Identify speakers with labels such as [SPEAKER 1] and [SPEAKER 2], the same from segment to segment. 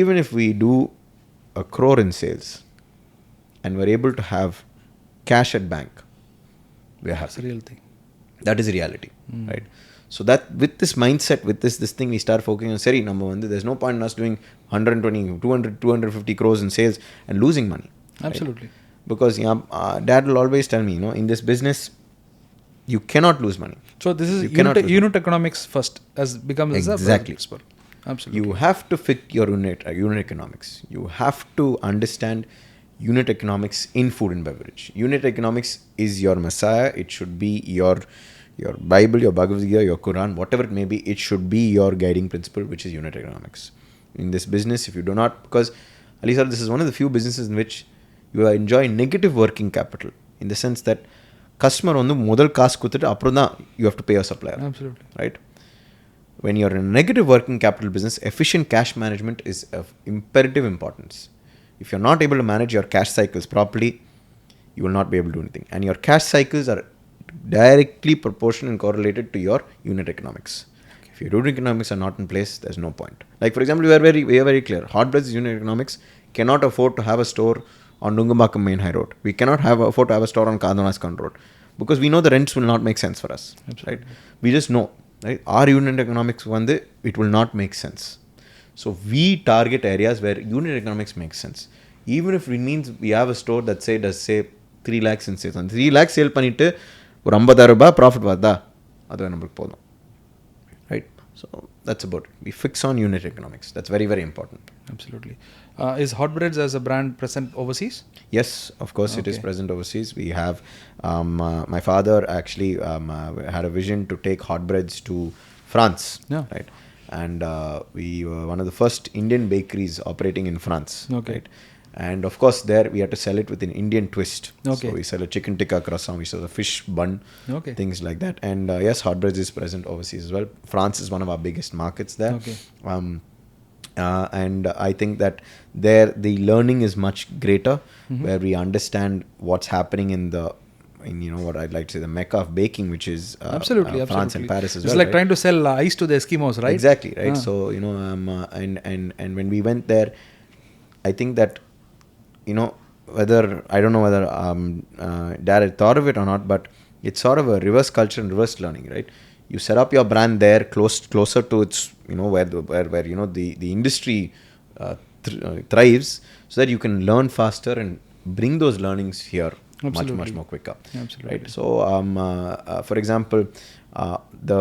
[SPEAKER 1] even if we do 1 crore in sales and we're able to have cash at bank, we're happy.
[SPEAKER 2] That's a real thing.
[SPEAKER 1] That is reality, right? So that with this mindset, with this thing, we start focusing on, seri, number one, there's no point in us doing 120, 200, 250 crores in sales and losing money.
[SPEAKER 2] Absolutely.
[SPEAKER 1] Right? Because dad will always tell me, in this business, you cannot lose money.
[SPEAKER 2] So this is unit economics first as becomes
[SPEAKER 1] exactly.
[SPEAKER 2] a principle. Absolutely.
[SPEAKER 1] You have to fit your unit economics. You have to understand unit economics in food and beverage. Unit economics is your messiah. It should be your Bible, your Bhagavad Gita, your Quran, whatever it may be. It should be your guiding principle, which is unit economics. In this business, if you do not, because Alisa, this is one of the few businesses in which you enjoy negative working capital, in the sense that customer modal காசு கொடுத்துட்டு அப்புறம் தான் you have to pay your supplier.
[SPEAKER 2] Absolutely.
[SPEAKER 1] Right? When you're in a negative working capital business, efficient cash management is of imperative importance. If you're not able to manage your cash cycles properly, you will not be able to do anything. And your cash cycles are directly proportional and correlated to your unit economics. If your unit economics are not in place, there's no point. Like, for example, we are very clear. Hotbread's unit economics cannot afford to have a store on Nungambakkam Main High Road. We cannot afford to have a store on Kadanaskon Road, because we know the rents will not make sense for us. Absolutely. Right? We just know, right? Our unit economics it will not make sense. So we target areas where unit economics makes sense. Even if it means we have a store that does 3 lakhs in sales, and 3 lakhs sale பண்ணிட்டு ஒரு 50,000 ரூபாய் profit வருதா, அது நம்மளுக்கு போதும். Right? So that's about it. We fix on unit economics. That's very, very important.
[SPEAKER 2] Absolutely. Is Hotbreads as a brand present overseas?
[SPEAKER 1] Yes, of course. Okay. It is present overseas. We have my father actually had a vision to take Hotbreads to France. Yeah. Right? And we were one of the first Indian bakeries operating in France. Okay. Right? And of course, there we had to sell it with an Indian twist. Okay. So we sell a chicken tikka croissant, we sell a fish bun, okay, things like that. And yes, Hotbreads is present overseas as well. France is one of our biggest markets there. Okay. And I think that there the learning is much greater, where we understand what's happening in what I'd like to say the mecca of baking, which is
[SPEAKER 2] absolutely,
[SPEAKER 1] France and Paris as well.
[SPEAKER 2] It's like trying to sell ice to the Eskimos, right?
[SPEAKER 1] Exactly, right? So and when we went there, I think that I don't know whether Dad had thought of it or not, but it's sort of a reverse culture and reverse learning, right? You set up your brand there closer to its where the industry thrives, so that you can learn faster and bring those learnings here. Absolutely. much more quicker. Absolutely. Right? So for example, the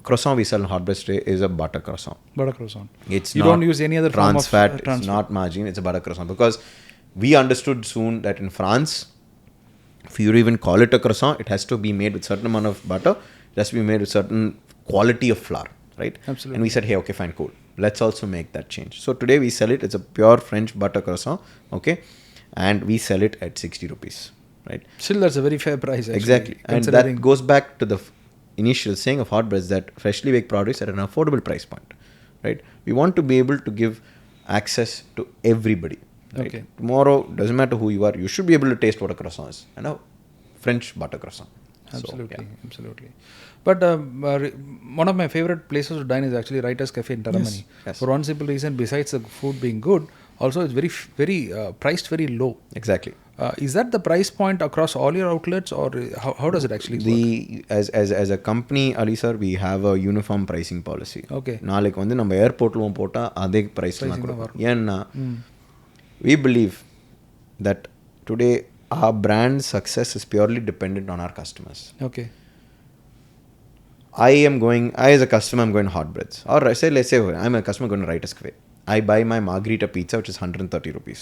[SPEAKER 1] croissant we sell in Hotbreads today is a butter croissant.
[SPEAKER 2] Butter croissant.
[SPEAKER 1] You
[SPEAKER 2] don't use any other form of
[SPEAKER 1] fat. It's not margarine. It's a butter croissant, because we understood soon that in France, if you even call it a croissant, it has to be made with certain amount of butter. It has to be made with certain quality of flour, right?
[SPEAKER 2] Absolutely.
[SPEAKER 1] And we said, hey, okay, fine, cool. Let's also make that change. So today we sell it. It's a pure French butter croissant, okay, and we sell it at 60 rupees, right?
[SPEAKER 2] Still, that's a very fair price. Actually,
[SPEAKER 1] exactly, and that goes back to the initial saying of Hotbreads, that freshly baked products at an affordable price point, right? We want to be able to give access to everybody. Right? Okay. Tomorrow, doesn't matter who you are, you should be able to taste what a croissant is, and a French butter croissant.
[SPEAKER 2] Absolutely,
[SPEAKER 1] so, yeah.
[SPEAKER 2] Absolutely. But one of my favorite places to dine is actually Writer's Cafe in Taramani. Yes. For one simple reason, besides the food being good, also it's very priced very low.
[SPEAKER 1] Exactly.
[SPEAKER 2] Is that the price point across all your outlets, or how does it actually work?
[SPEAKER 1] As a company, Ali sir, we have a uniform pricing policy.
[SPEAKER 2] Okay.
[SPEAKER 1] நாளைக்கு வந்து நம்ம ஏர்போர்ட்ல போட்டா அதே price தான் கொடுப்போம். ஏன்னா we believe that today our brand success is purely dependent on our customers.
[SPEAKER 2] Okay.
[SPEAKER 1] I as a customer, I'm going to Hotbreads. Or let's say I'm a customer going to Writer's Cafe. I buy my margherita pizza, which is 130 rupees.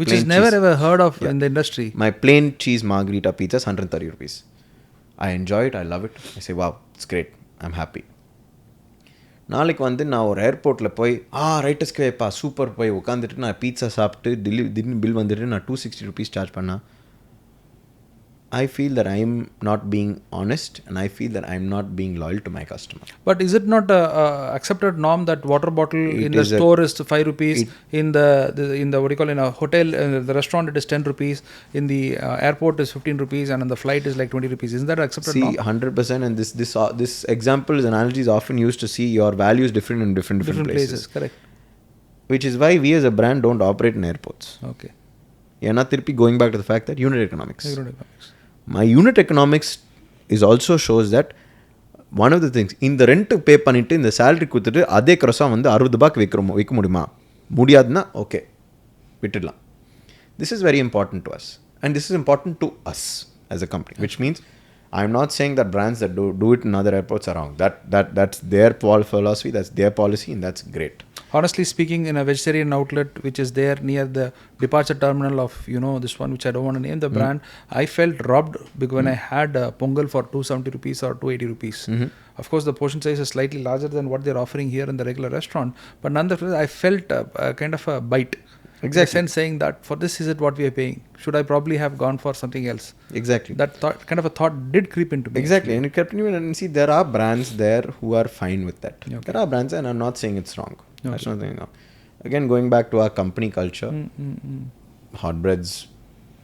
[SPEAKER 2] Which is never ever heard of in the industry.
[SPEAKER 1] My plain cheese margherita pizza is 130 rupees. I enjoy it. I love it. I say, wow, it's great. I'm happy. நாளைக்கு வந்து நான் ஒரு ஏர்போர்ட்டில் போய் writers கேப்பா super போய் உட்காந்துட்டு நான் பீட்சா சாப்பிட்டு திடீர்னு பில் வந்துட்டு நான் 260 rupees சார்ஜ் பண்ணேன். I feel that I'm not being honest, and I feel that I'm not being loyal to my customer.
[SPEAKER 2] But is it not a accepted norm that water bottle in the store is 5 rupees, in the what do you call, in a hotel, the restaurant it is 10 rupees, in the airport is 15 rupees, and on the flight is like 20 rupees? Isn't that accepted norm?
[SPEAKER 1] 100%, and this example, analogy is often used to see your values different in different places.
[SPEAKER 2] Correct.
[SPEAKER 1] which is why we as a brand don't operate in airports.
[SPEAKER 2] Okay.
[SPEAKER 1] ஏன்னா திருப்பி going back to the fact that unit economics. My unit economics is also shows that one of the things, இந்த rent pay பண்ணிவிட்டு இந்த salary கொடுத்துட்டு அதே க்ராஸாக வந்து $60 விற்க முடியுமா? முடியாதுன்னா ஓகே விட்டுடலாம். This is very important to us, and this is important to us as a company, which means I'm not saying that brands that do it in other airports are wrong. That's their philosophy, that's their policy, and that's great.
[SPEAKER 2] Honestly speaking, in a vegetarian outlet which is there near the departure terminal of, this one which I don't want to name the brand, I felt robbed because when I had pongal for 270 rupees or 280 rupees. Of course, the portion size is slightly larger than what they're offering here in the regular restaurant, but nonetheless, I felt a kind of a bite. Exactly. In a sense saying that for this is it what we are paying. Should I probably have gone for something else?
[SPEAKER 1] Exactly.
[SPEAKER 2] That kind of a thought did creep into me.
[SPEAKER 1] Exactly. And it kept me, and see, there are brands there who are fine with that. Okay. There are brands, and I'm not saying it's wrong. Okay. That's not saying wrong. Again, going back to our company culture, Hot Breads,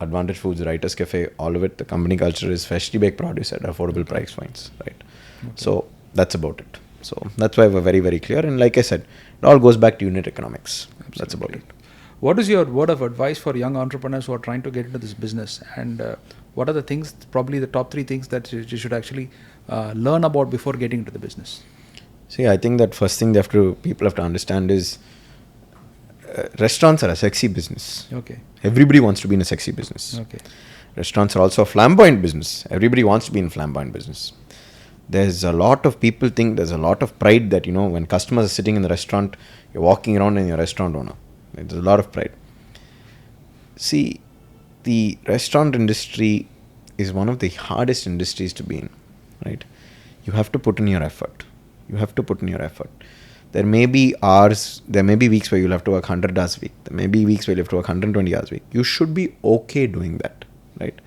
[SPEAKER 1] Advantage Foods, Writers Cafe, all of it, the company culture is freshly baked produce at affordable price points, right? Okay. So that's about it. So that's why we're very, very clear. And like I said, it all goes back to unit economics. Absolutely. That's about it.
[SPEAKER 2] What is your word of advice for young entrepreneurs who are trying to get into this business? And what are the things, probably the top 3 things that you should actually learn about before getting into the business?
[SPEAKER 1] See, I think that first thing people have to understand is restaurants are a sexy business.
[SPEAKER 2] Okay.
[SPEAKER 1] Everybody wants to be in a sexy business.
[SPEAKER 2] Okay.
[SPEAKER 1] Restaurants are also a flamboyant business. Everybody wants to be in flamboyant business. There's a lot of people think there's a lot of pride that, when customers are sitting in the restaurant, you're walking around and you're a restaurant owner. There's a lot of pride. See, the restaurant industry is one of the hardest industries to be in, right? You have to put in your effort. There may be hours, there may be weeks where you'll have to work 100 hours a week. There may be weeks where you'll have to work 120 hours a week. You should be okay doing that, right?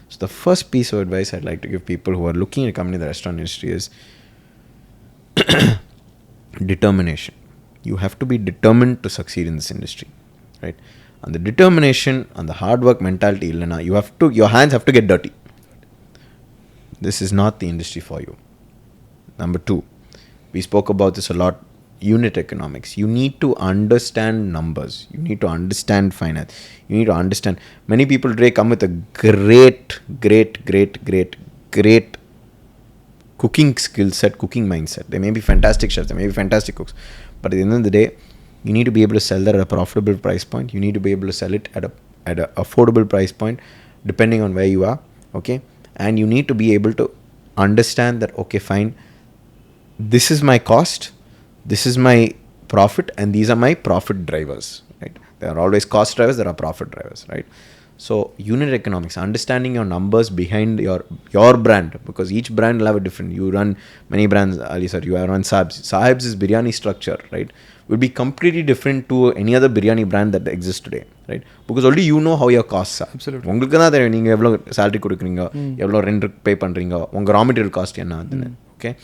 [SPEAKER 1] So the first piece of advice I'd like to give people who are looking at coming in the restaurant industry is determination. You have to be determined to succeed in this industry, right? And the determination and the hard work mentality, your hands have to get dirty. This is not the industry for you. Number 2, we spoke about this a lot, unit economics. You need to understand numbers. You need to understand finance. You need to understand. Many people today come with a great cooking skill set, cooking mindset. They may be fantastic chefs, they may be fantastic cooks. But at the end of the day, you need to be able to sell that at a profitable price point. You need to be able to sell it at an affordable price point, depending on where you are, okay? And you need to be able to understand that, okay, fine, this is my cost, this is my profit, and these are my profit drivers, right? There are always cost drivers, there are profit drivers, right? So unit economics, understanding your numbers behind your brand, because each brand will have a different. You run many brands, Ali sir. You run Sahibs. Sahibs' biryani structure, right, will be completely different to any other biryani brand that exists today, right? Because only you know how your costs are.
[SPEAKER 2] Absolutely.
[SPEAKER 1] உங்களுக்கு தான் தெரியும் நீங்கள் எவ்வளோ salary கொடுக்குறீங்க, எவ்வளோ rent pay பண்ணுறீங்க, உங்கள் raw material cost என்ன அதுன்னு, okay?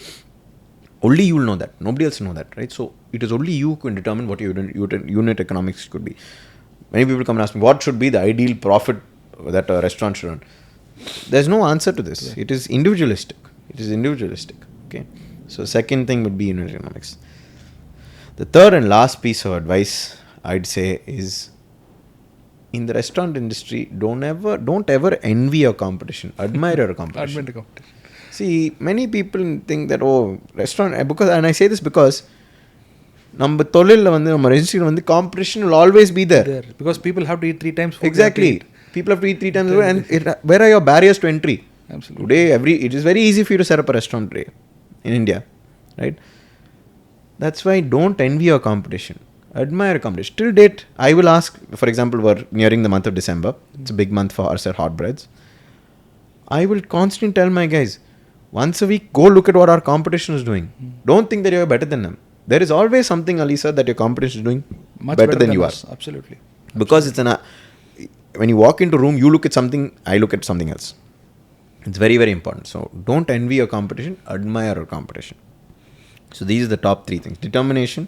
[SPEAKER 1] Only you will know that. Nobody else know that, right? So it is only you who can determine what your unit economics could be. Many people come and ask me, what should be the ideal profit that a restaurant should earn? There's no answer to this. Yeah. It is individualistic. Okay? So second thing would be unit economics. The third and last piece of advice I'd say is, in the restaurant industry, don't ever envy your competition. Admire your competition. See, many people think that, restaurant, and I say this because நம்ம தொழிலில் நம்ம ரெஜிஸ்ட்ரியில் competition will always be there.
[SPEAKER 2] Because people have to eat 3 times food.
[SPEAKER 1] Exactly. People have to eat 3 times food, and where are your barriers to entry?
[SPEAKER 2] Absolutely.
[SPEAKER 1] Today, it is very easy for you to set up a restaurant today in India, right? That's why don't envy your competition. Admire competition. Till date, I will ask, for example, we're nearing the month of December. It's a big month for us at Hot Breads. I will constantly tell my guys, once a week, go look at what our competition is doing. Don't think that you're better than them. There is always something, Alisa, that your competition is doing
[SPEAKER 2] much
[SPEAKER 1] better than you
[SPEAKER 2] us.
[SPEAKER 1] are.
[SPEAKER 2] Absolutely.
[SPEAKER 1] Because it's when you walk into a room, you look at something, I look at something else. It's very, very important. So don't envy your competition, admire your competition. So these are the top 3 things: determination,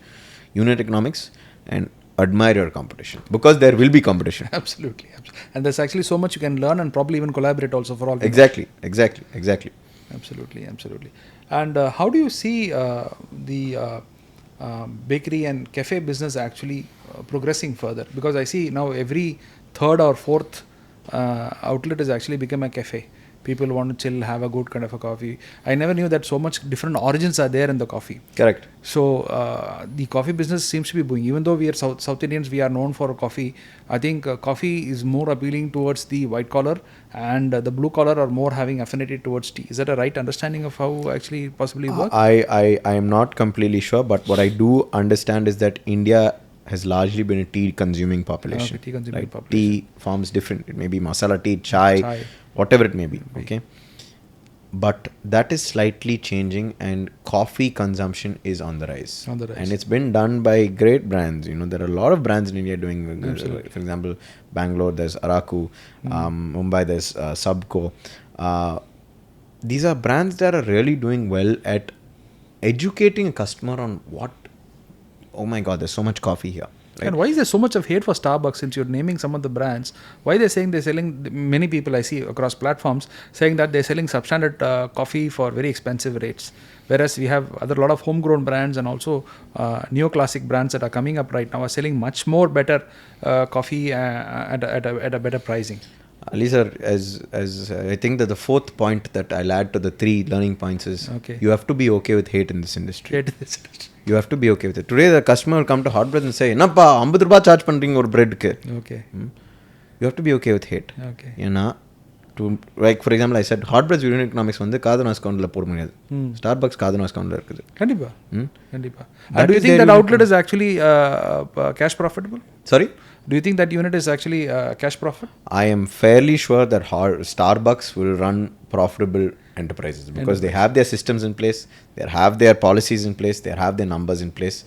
[SPEAKER 1] unit economics, and admire your competition. Because there will be competition.
[SPEAKER 2] Absolutely. And there's actually so much you can learn and probably even collaborate also for all.
[SPEAKER 1] Exactly.
[SPEAKER 2] Absolutely. And how do you see the bakery and cafe business actually progressing further? Because I see now every third or fourth outlet has actually become a cafe. People want to chill, have a good kind of a coffee. I never knew that so much different origins are there in the coffee.
[SPEAKER 1] Correct.
[SPEAKER 2] So the coffee business seems to be booming. Even though we are South Indians, we are known for coffee. I think coffee is more appealing towards the white collar, and the blue collar are more having affinity towards tea. Is that a right understanding of how actually possibly work?
[SPEAKER 1] I am not completely sure, but what I do understand is that India has largely been a tea consuming population.
[SPEAKER 2] Okay, tea consuming
[SPEAKER 1] right?
[SPEAKER 2] population.
[SPEAKER 1] Tea forms different. It may be masala tea, chai, whatever it may be. Okay. But that is slightly changing, and coffee consumption is on the rise. And it's been done by great brands. There are a lot of brands in India doing, for example, Bangalore, there's Araku, Mumbai, there's Subco. These are brands that are really doing well at educating a customer on what, oh my God, there's so much coffee here. Right?
[SPEAKER 2] And why is there so much of hate for Starbucks, since you're naming some of the brands? Why they're saying they're selling, many people I see across platforms saying that they're selling substandard coffee for very expensive rates. Whereas we have a lot of homegrown brands and also neoclassic brands that are coming up right now are selling much more better coffee at a better pricing.
[SPEAKER 1] Ali sir, as I think that the fourth point that I'll add to the 3 learning points is you have to be okay with hate in this industry. You have to be okay with it. Today the customer will come to Hot Bread and say, "Enappa, 50 rupees charge பண்றீங்க ஒரு breadக்கு."
[SPEAKER 2] Okay.
[SPEAKER 1] You have to be okay with hate.
[SPEAKER 2] Okay.
[SPEAKER 1] Like for example, I said Hot Bread's unit economics வந்து கார்டனாஸ் கவுண்டர்ல போட முடியாது. Starbucks கார்டனாஸ் கவுண்டர்ல இருக்குது.
[SPEAKER 2] கண்டிப்பா. And do you think that outlet is actually cash profitable?
[SPEAKER 1] Sorry?
[SPEAKER 2] Do you think that unit is actually cash profit?
[SPEAKER 1] I am fairly sure that Starbucks will run profitable enterprises because they have their systems in place, they have their policies in place, they have their numbers in place.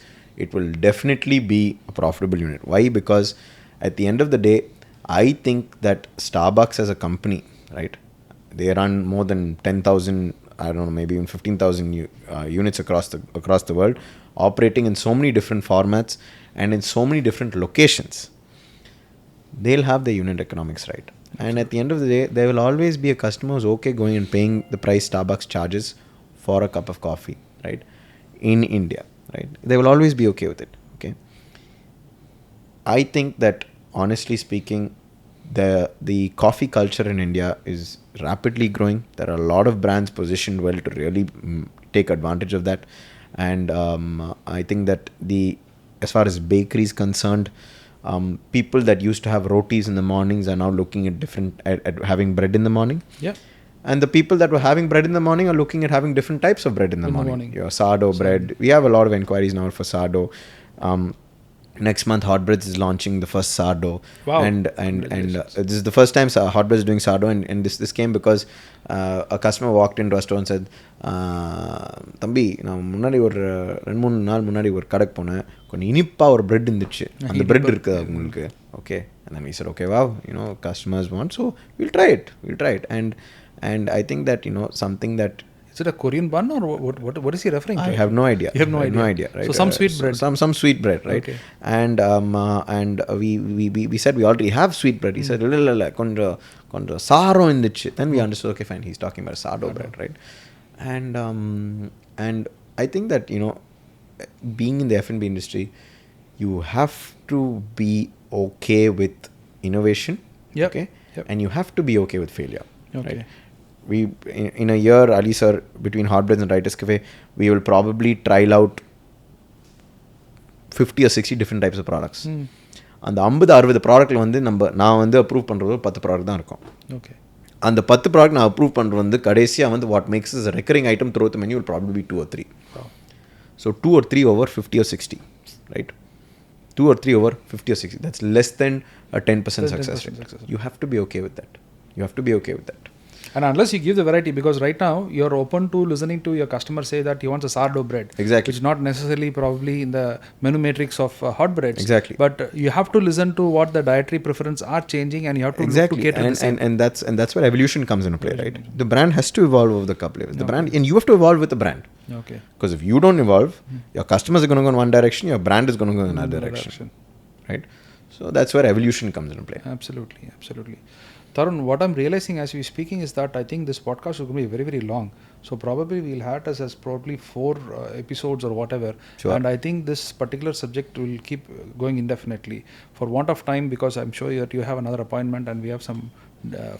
[SPEAKER 1] It will definitely be a profitable unit. Why? Because at the end of the day, I think that Starbucks as a company, right, they run more than 10,000, I don't know, maybe even 15,000 units across the world, operating in so many different formats and in so many different locations. They'll have the unit economics right. And at the end of the day, there will always be a customer who's okay going and paying the price Starbucks charges for a cup of coffee, right? In India, right? They will always be okay with it, okay? I think that, honestly speaking, the coffee culture in India is rapidly growing. There are a lot of brands positioned well to really take advantage of that. And I think that as far as bakery is concerned, people that used to have rotis in the mornings are now looking at having bread in the morning.
[SPEAKER 2] Yeah.
[SPEAKER 1] And the people that were having bread in the morning are looking at having different types of bread in the morning. Your sourdough bread. We have a lot of inquiries now for sourdough. Next month, Hot Breads is launching the first sourdough.
[SPEAKER 2] Wow.
[SPEAKER 1] And this is the first time Hot Breads is doing sourdough. And this came because a customer walked into a store and said, தம்பி நான் முன்னாடி ஒரு 2-3 நாள் முன்னாடி ஒரு கடைக்கு போனேன், கொஞ்சம் இனிப்பாக ஒரு பிரெட் இருந்துச்சு, அந்த பிரெட் இருக்குதா உங்களுக்கு? Okay. And then we said, okay, wow, customers want, so we'll try it. And I think that, something that,
[SPEAKER 2] is it a Korean bun or what is he referring to?
[SPEAKER 1] I have no idea.
[SPEAKER 2] You have no idea.
[SPEAKER 1] Right?
[SPEAKER 2] So some sweet bread.
[SPEAKER 1] Some sweet bread, right?
[SPEAKER 2] Okay.
[SPEAKER 1] And we said we already have sweet bread. He said, "Illa, konja saro induchu." Then we understood, okay, fine. He's talking about sourdough bread, right? And I think that being in the F&B industry, you have to be okay with innovation.
[SPEAKER 2] Yep.
[SPEAKER 1] Okay.
[SPEAKER 2] Yep.
[SPEAKER 1] And you have to be okay with failure.
[SPEAKER 2] Okay.
[SPEAKER 1] Right? We in a year, Ali sir, between Hot Breads and Writers Cafe, we will probably trial out 50 or 60 different types of products. அந்த 50-60 ப்ராடக்ட்ல வந்து நான் வந்து approve பண்ணுறது 10 product தான் இருக்கும்.
[SPEAKER 2] Okay.
[SPEAKER 1] அந்த 10 product நான் approve பண்ணுறது வந்து கடைசியாக வந்து what makes is recurring item through the menu will probably be 2 or 3. So 2 or 3 over 50 or 60, right? 2 or 3 over 50 or 60. That's less than a 10% success rate. You have to be okay with that.
[SPEAKER 2] And unless you give the variety, because right now you're open to listening to your customer say that he wants a sourdough bread.
[SPEAKER 1] Exactly.
[SPEAKER 2] Which is not necessarily probably in the menu matrix of hot breads.
[SPEAKER 1] Exactly.
[SPEAKER 2] But you have to listen to what the dietary preferences are changing, and you have to look to cater to the same.
[SPEAKER 1] And that's where evolution comes into play, right? The brand has to evolve over the couple of years. The brand, and you have to evolve with the brand.
[SPEAKER 2] Okay.
[SPEAKER 1] Because if you don't evolve, your customers are going to go in one direction, your brand is going to go in another direction. Right? So that's where evolution comes into play.
[SPEAKER 2] Absolutely. Tarun, what I'm realizing as we're speaking is that I think this podcast is going to be very, very long. So probably we'll have it as probably 4 episodes or whatever.
[SPEAKER 1] Sure.
[SPEAKER 2] And I think this particular subject will keep going indefinitely. For want of time, because I'm sure that you have another appointment and we have some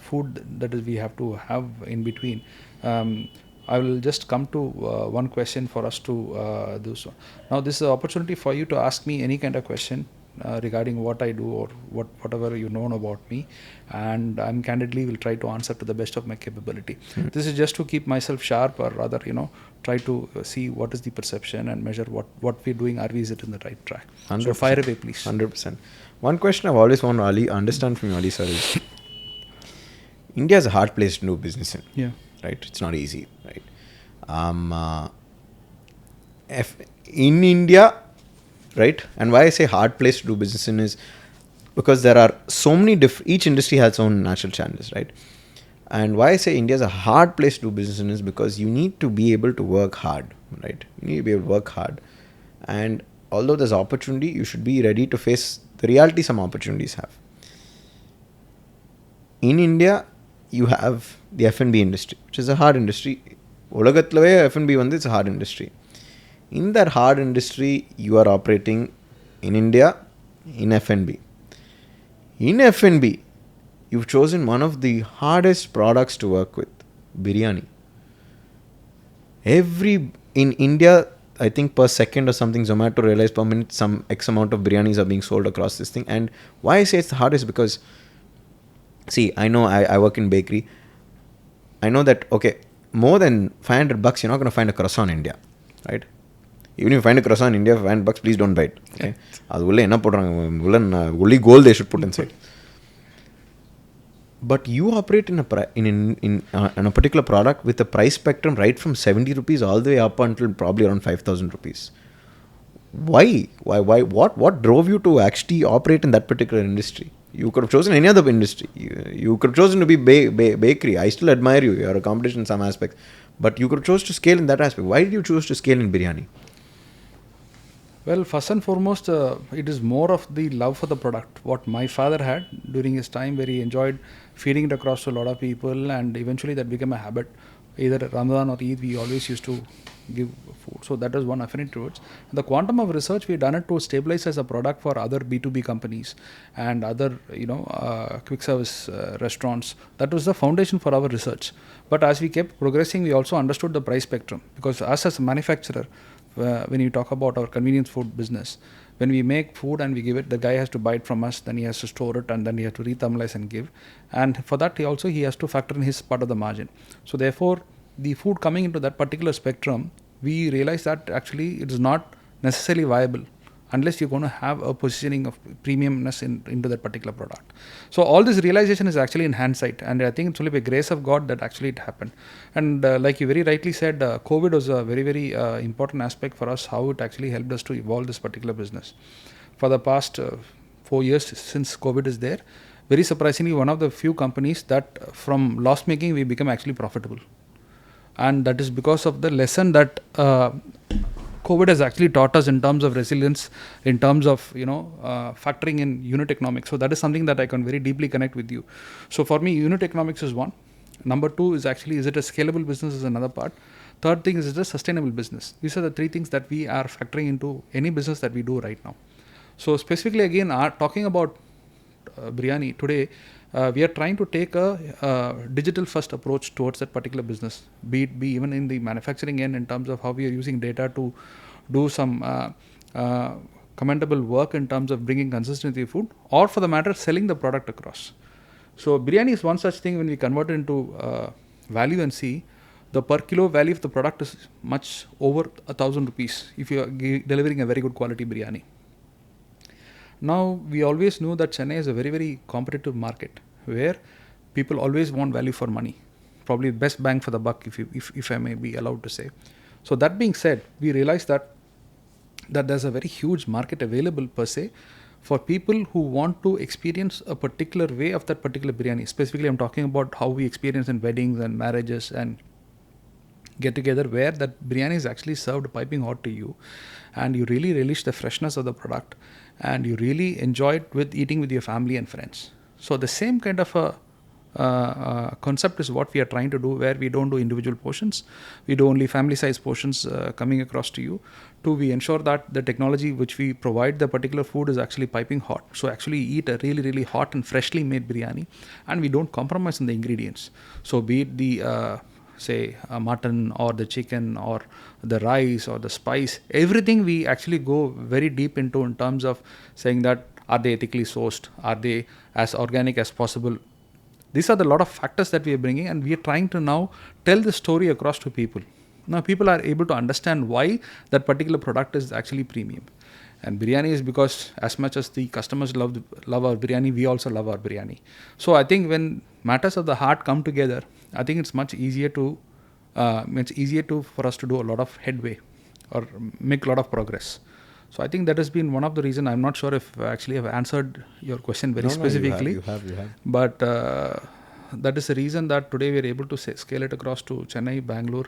[SPEAKER 2] food that is we have to have in between. I will just come to one question for us to do so. Now, this is an opportunity for you to ask me any kind of question regarding what I do or whatever you know about me, and I'm candidly will try to answer to the best of my capability. This is just to keep myself sharp, or rather, try to see what is the perception and measure what we're doing. Are we is it in the right track?
[SPEAKER 1] 100%.
[SPEAKER 2] So fire away, please.
[SPEAKER 1] 100%. One question I've always wanted to understand from Ali sir is, India is a hard place to do business in.
[SPEAKER 2] Yeah.
[SPEAKER 1] Right? It's not easy. Right? In India, right? And why I say hard place to do business in is because there are so many each industry has its own natural challenges, right? And why I say India is a hard place to do business in is because you need to be able to work hard, right? You need to be able to work hard. And although there's opportunity, you should be ready to face the reality some opportunities have. In India, you have the F&B industry, which is a hard industry. Ulagatlave F&B it's a hard industry. In that hard industry, you are operating in India in F&B. In F&B, you've chosen one of the hardest products to work with, biryani. In India, I think per second or something, Zomato realized per minute some X amount of biryanis are being sold across this thing. And why I say it's the hardest because, see, I know I work in bakery. I know that, okay, more than $500, you're not going to find a croissant in India, right? Even if you find a croissant in India for $500, please don't buy it. Okay? Only gold they should put inside. But you operate in a particular product with a price spectrum right from 70 rupees all the way up until probably around 5,000 rupees. Why? What drove you to actually operate in that particular industry? You could have chosen any other industry. You could have chosen to be bakery. I still admire you. You are a competition in some aspects. But you could have chosen to scale in that aspect. Why did you choose to scale in biryani?
[SPEAKER 2] Well, first and foremost, it is more of the love for the product. What my father had during his time, where he enjoyed feeding it across to a lot of people, and eventually that became a habit. Either Ramadan or Eid, we always used to give food. So that is one affinity towards. The quantum of research, we've done it to stabilize as a product for other B2B companies and other, quick service restaurants. That was the foundation for our research. But as we kept progressing, we also understood the price spectrum, because us as a manufacturer, when you talk about our convenience food business, when we make food and we give it, the guy has to buy it from us, then he has to store it, and then he has to rethermalize and give. And for that, he has to factor in his part of the margin. So therefore, the food coming into that particular spectrum, we realize that actually it is not necessarily viable unless you're going to have a positioning of premiumness into that particular product. So all this realization is actually in hindsight, and I think it's only by grace of God that actually it happened. And like you very rightly said, COVID was a very, very important aspect for us, how it actually helped us to evolve this particular business. For the past 4 years since COVID is there, very surprisingly, one of the few companies that from loss making we become actually profitable. And that is because of the lesson that COVID has actually taught us in terms of resilience, in terms of factoring in unit economics. So that is something that I can very deeply connect with you. So for me, unit economics is one. Number two is actually, is it a scalable business is another part. Third thing is it a sustainable business? These are the three things that we are factoring into any business that we do right now. So specifically again, talking about biryani today, we are trying to take a digital first approach towards that particular business, be even in the manufacturing end, in terms of how we are using data to do some commendable work in terms of bringing consistency of food, or for the matter selling the product across. So biryani is one such thing. When we convert it into value and see, the per kilo value of the product is much over 1,000 rupees if you are delivering a very good quality biryani. Now, we always knew that Chennai is a very, very competitive market where people always want value for money. Probably best bang for the buck, if I may be allowed to say. So that being said, we realized that there's a very huge market available per se for people who want to experience a particular way of that particular biryani. Specifically, I'm talking about how we experience in weddings and marriages and get together, where that biryani is actually served piping hot to you, and you really relish the freshness of the product, and you really enjoy it with eating with your family and friends. So the same kind of a concept is what we are trying to do, where we don't do individual portions, we do only family size portions coming across to you. Two, we ensure that the technology which we provide the particular food is actually piping hot, so actually eat a really really hot and freshly made biryani, and we don't compromise on the ingredients. So be it the say mutton or the chicken or the rice or the spice, everything we actually go very deep into in terms of saying that are they ethically sourced, are they as organic as possible. These are the lot of factors that we are bringing, and we are trying to now tell the story across to people. Now people are able to understand why that particular product is actually premium. And biryani is because as much as the customers love our biryani, we also love our biryani. So I think when matters of the heart come together, I think it's much easier to for us to do a lot of headway or make a lot of progress. So I think that has been one of the reasons. I'm not sure if actually I've answered your question very specifically.
[SPEAKER 1] You have.
[SPEAKER 2] But that is the reason that today we're able to scale it across to Chennai, Bangalore.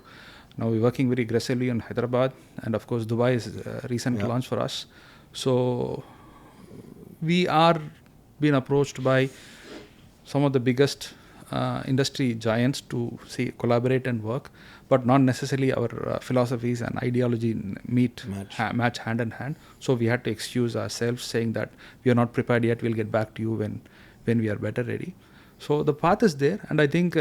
[SPEAKER 2] Now we're working very aggressively on Hyderabad, and of course Dubai is a recent launch for us. So we are being approached by some of the biggest industry giants to collaborate and work, but not necessarily our philosophies and ideology match hand in hand. So we had to excuse ourselves, saying that we are not prepared yet, we'll get back to you when we are better ready. So the path is there, and I think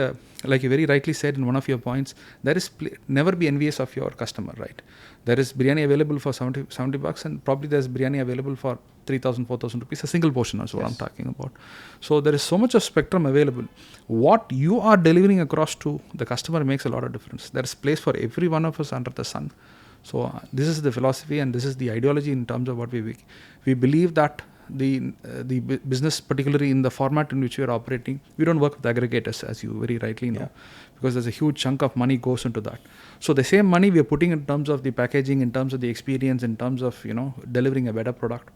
[SPEAKER 2] like you very rightly said in one of your points, there is never be envious of your customer, right? There is biryani available for 70 bucks, and probably there's biryani available for 3,000, 4,000 rupees, a single portion is what I'm talking about. So there is so much of spectrum available. What you are delivering across to the customer makes a lot of difference. There is place for every one of us under the sun. So this is the philosophy and this is the ideology in terms of what we believe that the business, particularly in the format in which we are operating, we don't work with aggregators, as you very rightly know, because there's a huge chunk of money goes into that. So the same money we are putting in terms of the packaging, in terms of the experience, in terms of delivering a better product.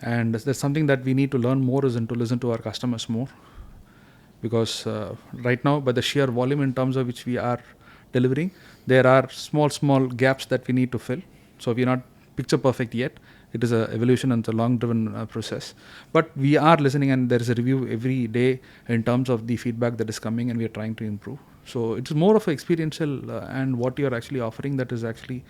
[SPEAKER 2] And there's something that we need to learn more is to listen to our customers more, because right now, by the sheer volume in terms of which we are delivering, there are small gaps that we need to fill. So we're not picture perfect yet. It is an evolution and it's a long-driven process. But we are listening, and there is a review every day in terms of the feedback that is coming, and we are trying to improve. So it's more of an experiential and what you're actually offering that is actually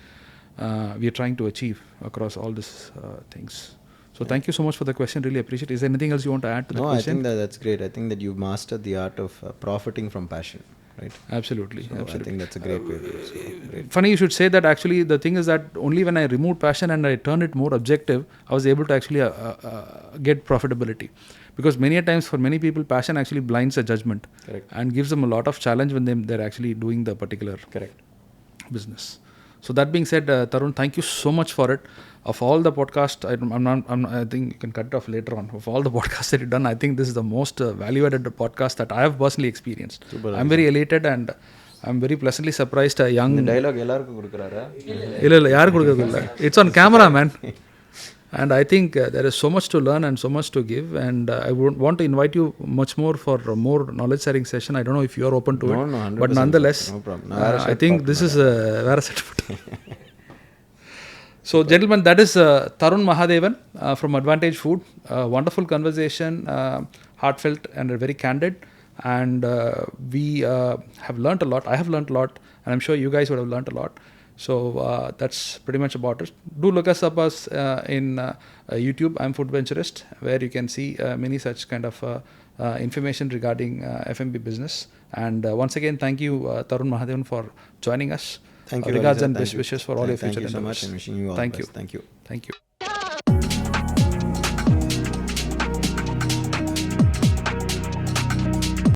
[SPEAKER 2] we are trying to achieve across all these things. So thank you so much for the question. Really appreciate it. Is there anything else you want to add to the question?
[SPEAKER 1] No, I think that's great. I think that you've mastered the art of profiting from passion. Right.
[SPEAKER 2] Absolutely.
[SPEAKER 1] So I think that's a great way to do it. So great.
[SPEAKER 2] Funny you should say that. Actually, the thing is that only when I removed passion and I turned it more objective, I was able to actually get profitability. Because many a times for many people, passion actually blinds a judgment.
[SPEAKER 1] Correct.
[SPEAKER 2] And gives them a lot of challenge when they're actually doing the particular business. So that being said, Tarun, thank you so much for it. Of all the podcasts, I think you can cut it off later on. Of all the podcasts that you've done, I think this is the most value-added podcast that I have personally experienced.
[SPEAKER 1] Super.
[SPEAKER 2] I'm very elated and I'm very pleasantly surprised. A young
[SPEAKER 1] dialogue எல்லாருக்கும் கொடுக்கறாரா?
[SPEAKER 2] இல்ல யாரு கொடுக்கறதில்ல. It's on camera, man. And I think there is so much to learn and so much to give, and I would want to invite you much more for a more knowledge sharing session. I don't know if you are open to it, but nonetheless,
[SPEAKER 1] no problem.
[SPEAKER 2] I think this is a set. So gentlemen, that is Tarun Mahadevan from Advantage Food. Wonderful conversation, heartfelt and very candid, and we have learnt a lot. I have learnt a lot, and I'm sure you guys would have learnt a lot. So that's pretty much about it. Do look us up in YouTube. I'm Food Venturist, where you can see many such kind of information regarding F&B business. And once again, thank you, Tarun Mahadevan, for joining us.
[SPEAKER 1] Thank you.
[SPEAKER 2] Regards and best wishes for all your future endeavors.
[SPEAKER 1] Thank you so much, and wishing you all the best. Thank you.
[SPEAKER 2] Thank you.